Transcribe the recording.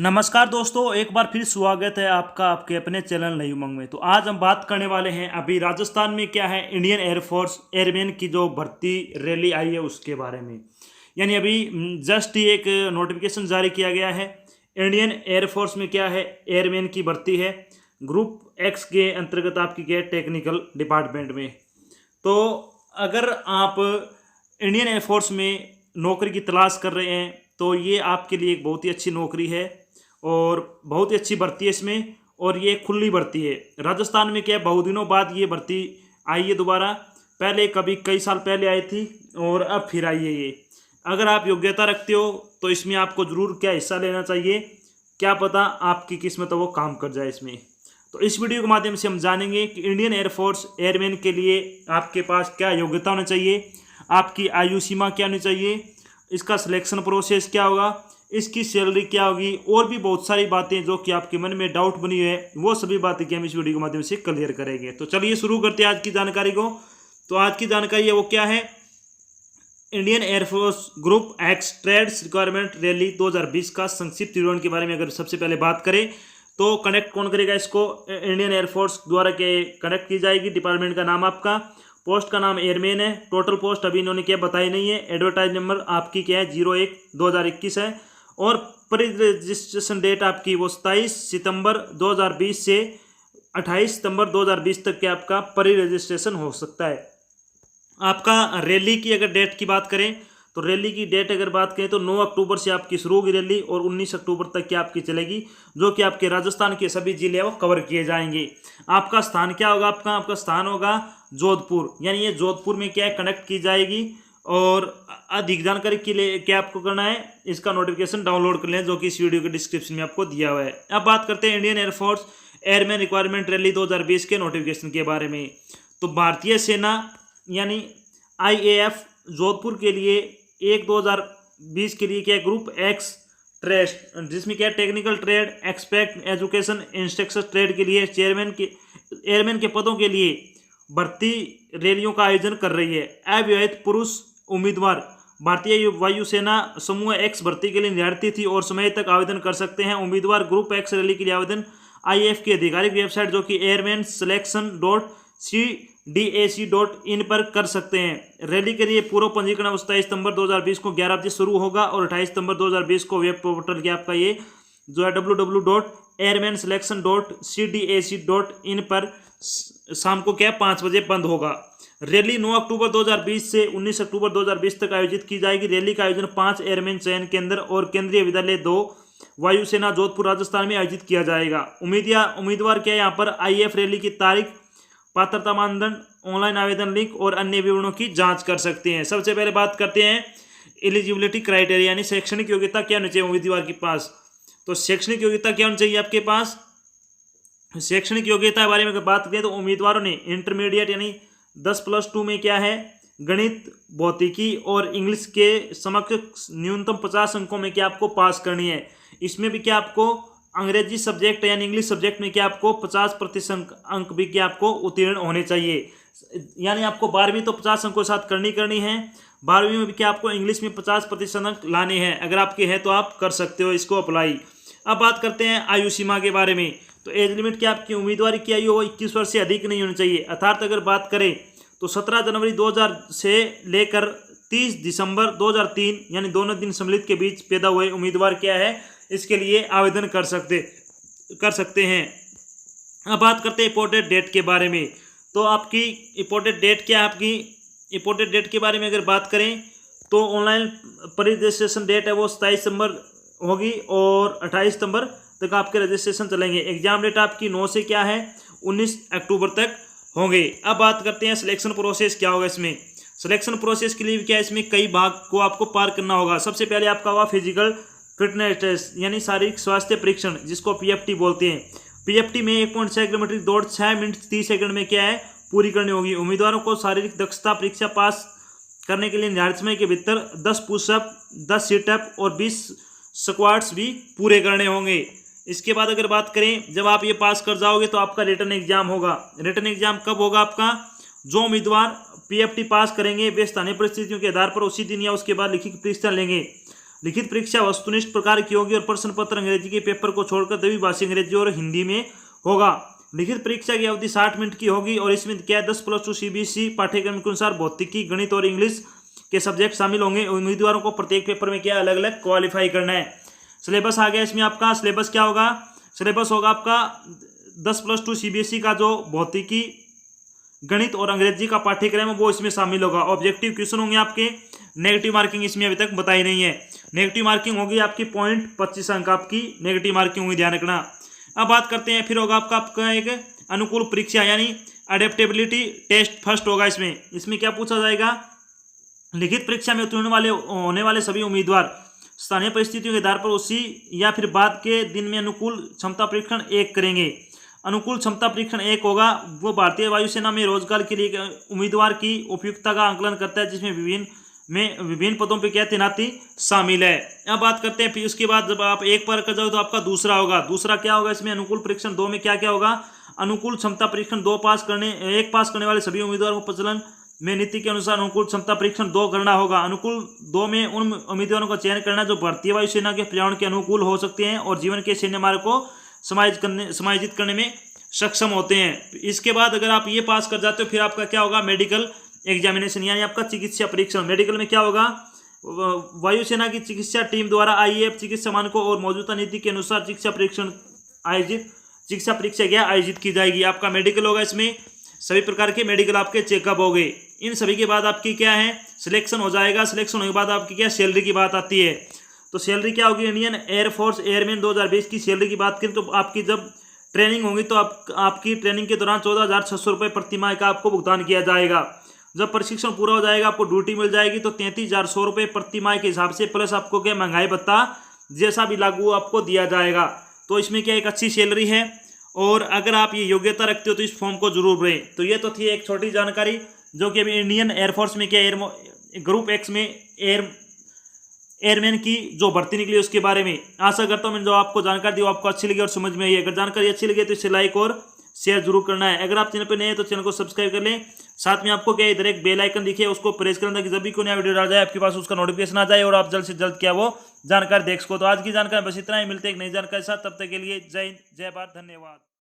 नमस्कार दोस्तों, एक बार फिर स्वागत है आपका आपके अपने चैनल नई उमंग में। तो आज हम बात करने वाले हैं अभी राजस्थान में क्या है, इंडियन एयरफोर्स एयरमैन की जो भर्ती रैली आई है उसके बारे में। यानी अभी जस्ट ही एक नोटिफिकेशन जारी किया गया है। इंडियन एयरफोर्स में क्या है, एयरमैन की भर्ती है ग्रुप एक्स के अंतर्गत आपकी क्या है, टेक्निकल डिपार्टमेंट में। तो अगर आप इंडियन एयरफोर्स में नौकरी की तलाश कर रहे हैं तो ये आपके लिए एक बहुत ही अच्छी नौकरी है और बहुत ही अच्छी भर्ती है इसमें। और ये खुली भर्ती है। राजस्थान में क्या है, बहुत दिनों बाद ये भर्ती आई है दोबारा। पहले कभी कई साल पहले आई थी और अब फिर आई है ये। अगर आप योग्यता रखते हो तो इसमें आपको ज़रूर क्या हिस्सा लेना चाहिए। क्या पता आपकी किस्मत वो काम कर जाए इसमें। तो इस वीडियो के माध्यम से हम जानेंगे कि इंडियन एयरफोर्स एयरमैन के लिए आपके पास क्या योग्यता होनी चाहिए, आपकी आयु सीमा क्या होनी चाहिए, इसका सिलेक्शन प्रोसेस क्या होगा, इसकी सैलरी क्या होगी, और भी बहुत सारी बातें जो कि आपके मन में डाउट बनी है, वो सभी बातें कि हम इस वीडियो के माध्यम से क्लियर करेंगे। तो चलिए शुरू करते हैं आज की जानकारी को। तो आज की जानकारी है वो क्या है, Indian Air Force group X trades requirement rally 2020 का संक्षिप्त विवरण के बारे में अगर सबसे पहले बात करें तो कनेक्ट कौन करेगा इसको, इंडियन एयरफोर्स द्वारा के कनेक्ट की जाएगी। डिपार्टमेंट का नाम आपका, पोस्ट का नाम एयरमैन है। टोटल पोस्ट अभी इन्होंने क्या बताई नहीं है। एडवर्टाइज नंबर आपकी क्या है 01/2021 है। और प्री रजिस्ट्रेशन डेट आपकी वो 27 सितंबर 2020 से 28 सितंबर 2020 तक के आपका प्री रजिस्ट्रेशन हो सकता है। आपका रैली की अगर डेट की बात करें तो रैली की डेट अगर बात करें तो 9 अक्टूबर से आपकी शुरू होगी रैली और 19 अक्टूबर तक की आपकी चलेगी, जो कि आपके राजस्थान के सभी जिले वो कवर किए जाएंगे। आपका स्थान क्या होगा, आपका स्थान होगा जोधपुर। यानी ये जोधपुर में क्या है, कनेक्ट की जाएगी। और अधिक जानकारी के लिए क्या आपको करना है, इसका नोटिफिकेशन डाउनलोड कर लें जो कि इस वीडियो के डिस्क्रिप्शन में आपको दिया हुआ है। अब बात करते हैं Indian air force airman requirement rally 2020 के नोटिफिकेशन के बारे में। तो भारतीय सेना यानी IAF जोधपुर के लिए 1/2020 के लिए क्या है, ग्रुप एक्स ट्रेड, जिसमें क्या है technical trade, expect education, instruction trade के लिए एयरमैन के पदों के लिए भर्ती रैलियों का आयोजन कर रही है। अविवाहित पुरुष उम्मीदवार भारतीय वायुसेना समूह एक्स भर्ती के लिए निर्धारित तिथि और समय तक आवेदन कर सकते हैं। उम्मीदवार ग्रुप एक्स रैली के लिए आवेदन IAF की आधिकारिक वेबसाइट जो कि airmanselection.cdac.in पर कर सकते हैं। रैली के लिए पूर्व पंजीकरण 27 सितंबर 2020 को 11 बजे शुरू होगा और 28 सितंबर 2020 को वेब पोर्टल के आपका ये जो है www.airmanselection.cdac.in पर शाम को क्या 5 बजे बंद होगा। रैली 9 अक्टूबर 2020 से 19 अक्टूबर 2020 तक आयोजित की जाएगी। रैली का आयोजन 5 एयरमैन चयन केंद्र और केंद्रीय विद्यालय 2 वायुसेना जोधपुर राजस्थान में आयोजित किया जाएगा। उम्मीदवार क्या है यहाँ पर IAF रैली की तारीख, पात्रता मानदंड, ऑनलाइन आवेदन लिंक और अन्य विवरणों की जांच कर सकते हैं। सबसे पहले बात करते हैं एलिजिबिलिटी क्राइटेरिया यानी शैक्षणिक योग्यता क्या होनी चाहिए उम्मीदवार के पास। तो शैक्षणिक योग्यता क्या होनी चाहिए आपके पास, शैक्षणिक योग्यता के बारे में अगर बात करें तो उम्मीदवारों ने इंटरमीडिएट यानी 10+2 में क्या है, गणित, भौतिकी और इंग्लिश के समकक्ष न्यूनतम 50 अंकों में क्या आपको पास करनी है। इसमें भी क्या आपको अंग्रेजी सब्जेक्ट यानी इंग्लिश सब्जेक्ट में क्या आपको 50% अंक भी क्या आपको उत्तीर्ण होने चाहिए। यानी आपको 12वीं तो 50 अंकों के साथ करनी है, 12वीं में भी क्या आपको इंग्लिश में 50% अंक लाने हैं। अगर आपके हैं तो आप कर सकते हो इसको अप्लाई। अब बात करते हैं आयु सीमा के बारे में। तो एज लिमिट क्या आपकी उम्मीदवार की आयु हो 21 वर्ष से अधिक नहीं होनी चाहिए। अर्थात अगर बात करें तो 17 जनवरी 2000 से लेकर 30 दिसंबर 2003 यानी दोनों दिन सम्मिलित के बीच पैदा हुए उम्मीदवार क्या है, इसके लिए आवेदन कर सकते हैं। अब बात करते हैं इंपॉर्टेंट डेट के बारे में। तो आपकी इंपॉर्टेंट डेट क्या है, आपकी इंपॉर्टेंट डेट के बारे में अगर बात करें तो ऑनलाइन प्री रजिस्ट्रेशन डेट है वो 27 सितंबर होगी और 28 सितंबर तक आपके रजिस्ट्रेशन चलेंगे। एग्जाम डेट आपकी 9 से क्या है 19 अक्टूबर तक होंगे। अब बात करते हैं सिलेक्शन प्रोसेस क्या होगा इसमें। सिलेक्शन प्रोसेस के लिए क्या है, इसमें कई भाग को आपको पार करना होगा। सबसे पहले आपका होगा फिजिकल फिटनेस टेस्ट यानी शारीरिक स्वास्थ्य परीक्षण, जिसको PFT बोलते हैं। PFT में 1.6 किलोमीटर की दौड़ 6 मिनट 30 सेकंड में क्या है पूरी करनी होगी। उम्मीदवारों को शारीरिक दक्षता परीक्षा पास करने के लिए निर्धारित समय के भीतर 10 पुशअप, 10 सिटअप और 20 स्क्वाट्स भी पूरे करने होंगे। इसके बाद अगर बात करें, जब आप ये पास कर जाओगे तो आपका रिटर्न एग्जाम होगा। रिटर्न एग्जाम कब होगा आपका, जो उम्मीदवार PFT पास करेंगे वे स्थानीय परिस्थितियों के आधार पर उसी दिन या उसके बाद लिखित परीक्षा लेंगे। लिखित परीक्षा वस्तुनिष्ठ प्रकार की होगी और प्रश्न पत्र अंग्रेजी के पेपर को छोड़कर द्विभाषी अंग्रेजी और हिंदी में होगा। लिखित परीक्षा की अवधि 60 मिनट की होगी और इसमें क्या 10+2 CBSE पाठ्यक्रम के अनुसार भौतिकी, गणित और इंग्लिश के सब्जेक्ट शामिल होंगे। उम्मीदवारों को प्रत्येक पेपर में क्या अलग अलग क्वालिफाई करना है। सिलेबस आ गया इसमें आपका। सिलेबस क्या होगा? सिलेबस होगा आपका 10+2 CBSE का जो भौतिकी, गणित और अंग्रेजी का पाठ्यक्रम है वो इसमें शामिल होगा। ऑब्जेक्टिव क्वेश्चन होंगे आपके। नेगेटिव मार्किंग इसमें अभी तक बताई नहीं है। नेगेटिव मार्किंग होगी आपकी 25 अंक आपकी नेगेटिव मार्किंग होगी, ध्यान रखना। अब बात करते हैं, फिर होगा आपका एक अनुकूल परीक्षा यानी अडेप्टेबिलिटी टेस्ट फर्स्ट होगा। इसमें क्या पूछा जाएगा? लिखित परीक्षा में उत्तीर्ण होने वाले सभी उम्मीदवार स्थानीय परिस्थितियों के आधार पर उसी या फिर बाद के दिन में अनुकूल क्षमता परीक्षण 1 करेंगे। अनुकूल क्षमता परीक्षण 1 होगा वो भारतीय वायुसेना में रोजगार के लिए उम्मीदवार की उपयुक्तता का आंकलन करता है, जिसमें विभिन्न पदों पर क्या तैनाती शामिल है। अब बात करते हैं, फिर उसके बाद जब आप 1 पार कर जाओ तो आपका दूसरा होगा। दूसरा क्या होगा इसमें? अनुकूल परीक्षण 2 में क्या क्या होगा? अनुकूल क्षमता परीक्षण 1 पास करने वाले सभी उम्मीदवारों को प्रचलन में नीति के अनुसार अनुकूल क्षमता परीक्षण 2 करना होगा। अनुकूल 2 में उन उम्मीदवारों का चयन करना जो भारतीय वायुसेना के पर्यावरण के अनुकूल हो सकते हैं और जीवन के सैन्य मार्ग को समायोजित करने में सक्षम होते हैं। इसके बाद अगर आप ये पास कर जाते हो फिर आपका क्या होगा? मेडिकल एग्जामिनेशन यानी आपका चिकित्सा परीक्षण। मेडिकल में क्या होगा? वायुसेना की चिकित्सा टीम द्वारा IAF चिकित्सा मानकों और मौजूदा नीति के अनुसार चिकित्सा परीक्षा आयोजित की जाएगी। आपका मेडिकल होगा। इसमें सभी प्रकार के मेडिकल आपके चेकअप हो गए। इन सभी के बाद आपकी क्या है? सिलेक्शन हो जाएगा। सिलेक्शन होने के बाद आपकी क्या सैलरी की बात आती है। तो सैलरी क्या होगी? इंडियन एयरफोर्स एयरमैन 2020 की सैलरी की बात करें तो आपकी जब ट्रेनिंग होगी तो आपकी ट्रेनिंग के दौरान 14,600 रुपये प्रति माह का आपको भुगतान किया जाएगा। जब प्रशिक्षण पूरा हो जाएगा आपको ड्यूटी मिल जाएगी तो 33,100 रुपये प्रति माह के हिसाब से प्लस आपको क्या महंगाई भत्ता जैसा भी लागू आपको दिया जाएगा। तो इसमें क्या एक अच्छी सैलरी है और अगर आप ये योग्यता रखते हो तो इस फॉर्म को जरूर भरें। तो ये तो थी एक छोटी जानकारी जो कि अभी इंडियन एयरफोर्स में क्या ग्रुप X में एयरमैन की जो भर्ती निकली उसके बारे में। आशा करता हूँ मैंने जो आपको जानकारी दी वो आपको अच्छी लगी और समझ में आई। अगर जानकारी अच्छी लगी तो इसे लाइक और शेयर जरूर करना है। अगर आप चैनल पर नए हैं तो चैनल को सब्सक्राइब कर लें। साथ में आपको क्या इधर एक बेल आइकन दिखे उसको प्रेस करना ताकि जब भी कोई नया वीडियो डाल जाए आपके पास उसका नोटिफिकेशन आ जाए और आप जल्द से जल्द क्या वो जानकारी देख सको। तो आज की जानकारी बस इतना ही। मिलते हैं एक नई जानकारी के साथ, तब तक के लिए जय हिंद, जय भारत, धन्यवाद।